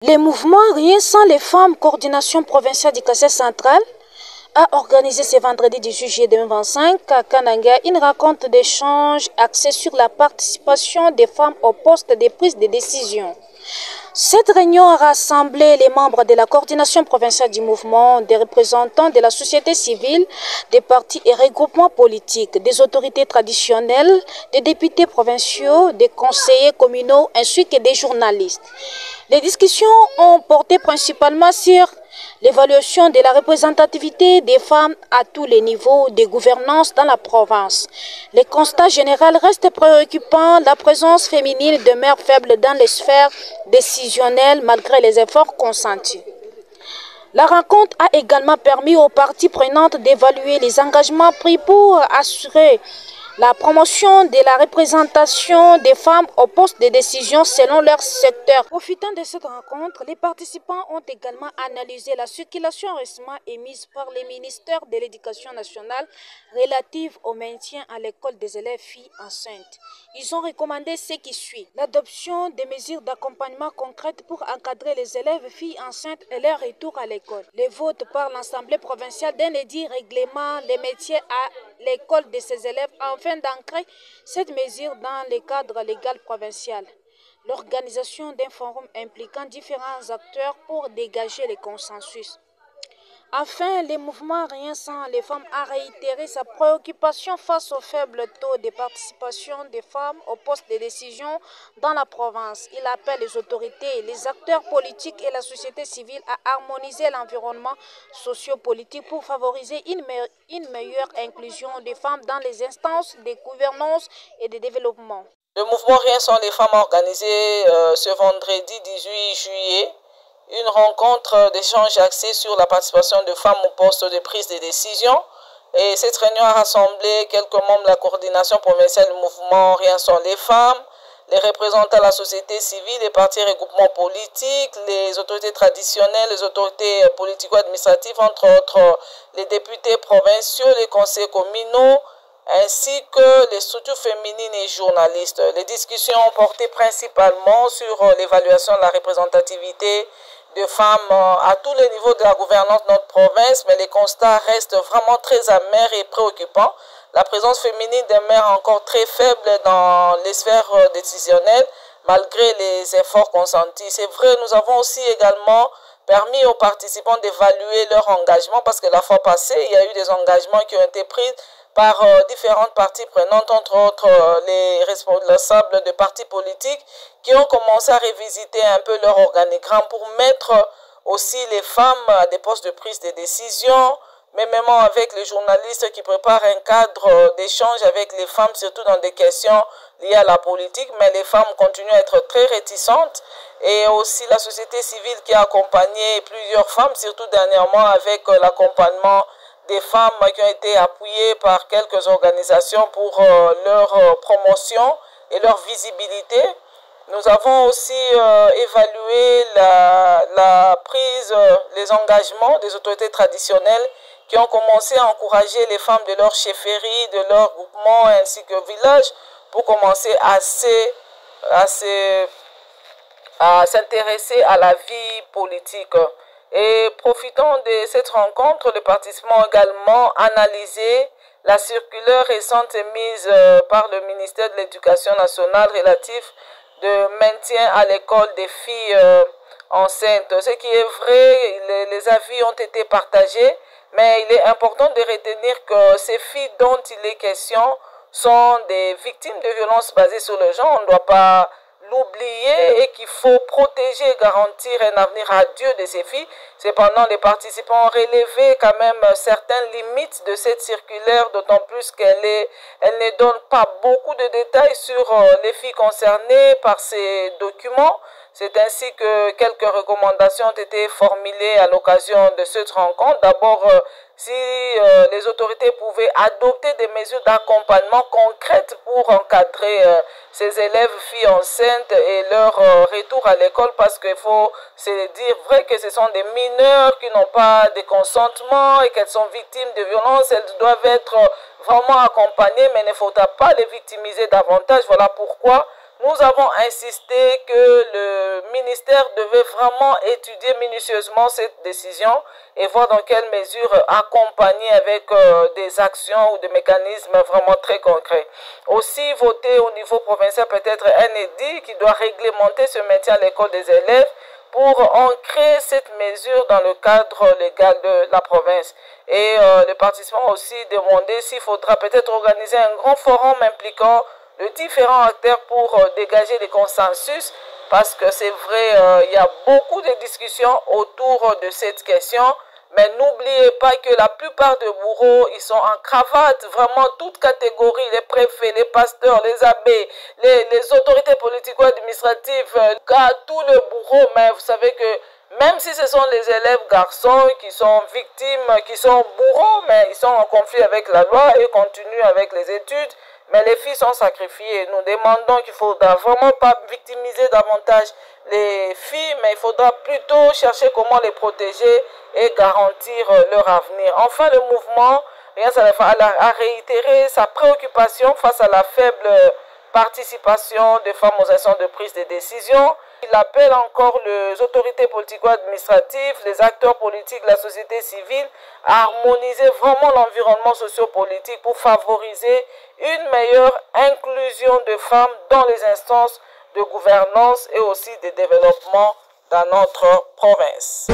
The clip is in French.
Le mouvement Rien sans les femmes, coordination provinciale du Kassai central, a organisé ce vendredi 18 juillet 2025 à Kananga une rencontre d'échange axée sur la participation des femmes au poste de prise de décision. Cette réunion a rassemblé les membres de la coordination provinciale du mouvement, des représentants de la société civile, des partis et regroupements politiques, des autorités traditionnelles, des députés provinciaux, des conseillers communaux ainsi que des journalistes. Les discussions ont porté principalement sur l'évaluation de la représentativité des femmes à tous les niveaux de gouvernance dans la province. Le constat général reste préoccupant, la présence féminine demeure faible dans les sphères décisionnelles malgré les efforts consentis. La rencontre a également permis aux parties prenantes d'évaluer les engagements pris pour assurer la promotion de la représentation des femmes au poste de décision selon leur secteur. Profitant de cette rencontre, les participants ont également analysé la circulation récemment émise par le ministère de l'Éducation nationale relative au maintien à l'école des élèves filles enceintes. Ils ont recommandé ce qui suit: l'adoption des mesures d'accompagnement concrètes pour encadrer les élèves filles enceintes et leur retour à l'école. Le vote par l'Assemblée provinciale d'un édit règlement les métiers à l'école de ces élèves afin d'ancrer cette mesure dans le cadre légal provincial. L'organisation d'un forum impliquant différents acteurs pour dégager le consensus. Enfin, le mouvement Rien sans les femmes a réitéré sa préoccupation face au faible taux de participation des femmes au poste de décision dans la province. Il appelle les autorités, les acteurs politiques et la société civile à harmoniser l'environnement socio-politique pour favoriser une meilleure inclusion des femmes dans les instances de gouvernance et de développement. Le mouvement Rien sans les femmes a organisé ce vendredi 18 juillet une rencontre d'échange axée sur la participation de femmes au poste de prise de décision. Et cette réunion a rassemblé quelques membres de la coordination provinciale du mouvement Rien sans les femmes, les représentants de la société civile, les partis et regroupements politiques, les autorités traditionnelles, les autorités politico-administratives, entre autres les députés provinciaux, les conseillers communaux, ainsi que les structures féminines et journalistes. Les discussions ont porté principalement sur l'évaluation de la représentativité de femmes à tous les niveaux de la gouvernance de notre province, mais les constats restent vraiment très amers et préoccupants. La présence féminine demeure encore très faible dans les sphères décisionnelles, malgré les efforts consentis. C'est vrai, nous avons aussi également permis aux participants d'évaluer leur engagement, parce que la fois passée, il y a eu des engagements qui ont été pris par différentes parties prenantes, entre autres les responsables de partis politiques qui ont commencé à revisiter un peu leur organigramme pour mettre aussi les femmes à des postes de prise de décision, mais même avec les journalistes qui préparent un cadre d'échange avec les femmes, surtout dans des questions liées à la politique, mais les femmes continuent à être très réticentes. Et aussi la société civile qui a accompagné plusieurs femmes, surtout dernièrement avec l'accompagnement des femmes qui ont été appuyées par quelques organisations pour leur promotion et leur visibilité. Nous avons aussi évalué la prise, les engagements des autorités traditionnelles qui ont commencé à encourager les femmes de leur chefferie, de leur groupement ainsi que village pour commencer à s'intéresser à la vie politique. Et profitant de cette rencontre, les participants ont également analysé la circulaire récente émise par le ministère de l'Éducation nationale relative de maintien à l'école des filles enceintes. Ce qui est vrai, les avis ont été partagés, mais il est important de retenir que ces filles dont il est question sont des victimes de violences basées sur le genre. On ne doit pas l'oublier et qu'il faut protéger et garantir un avenir à Dieu de ces filles. Cependant, les participants ont relevé quand même certaines limites de cette circulaire, d'autant plus qu'elle ne donne pas beaucoup de détails sur les filles concernées par ces documents. C'est ainsi que quelques recommandations ont été formulées à l'occasion de cette rencontre. D'abord, si les autorités pouvaient adopter des mesures d'accompagnement concrètes pour encadrer ces élèves filles enceintes et leur retour à l'école, parce qu'il faut se dire vrai que ce sont des mineurs qui n'ont pas de consentement et qu'elles sont victimes de violences. Elles doivent être vraiment accompagnées, mais il ne faudra pas les victimiser davantage. Voilà pourquoi nous avons insisté que le ministère devait vraiment étudier minutieusement cette décision et voir dans quelle mesure accompagner avec des actions ou des mécanismes vraiment très concrets. Aussi, voter au niveau provincial peut-être un édit qui doit réglementer ce maintien à l'école des élèves pour ancrer cette mesure dans le cadre légal de la province. Et les participants ont aussi demandé s'il faudra peut-être organiser un grand forum impliquant de différents acteurs pour dégager des consensus, parce que c'est vrai, il y a beaucoup de discussions autour de cette question, mais n'oubliez pas que la plupart des bourreaux, ils sont en cravate, vraiment toutes catégories, les préfets, les pasteurs, les abbés, les autorités politico-administratives, tous les bourreaux, mais vous savez que même si ce sont les élèves garçons qui sont victimes, qui sont bourreaux, mais ils sont en conflit avec la loi et continuent avec les études, mais les filles sont sacrifiées. Nous demandons qu'il ne faudra vraiment pas victimiser davantage les filles, mais il faudra plutôt chercher comment les protéger et garantir leur avenir. Enfin, le mouvement a réitéré sa préoccupation face à la faible participation des femmes aux instances de prise de décision. Il appelle encore les autorités politico-administratives, les acteurs politiques, la société civile à harmoniser vraiment l'environnement sociopolitique pour favoriser une meilleure inclusion de femmes dans les instances de gouvernance et aussi de développement dans notre province.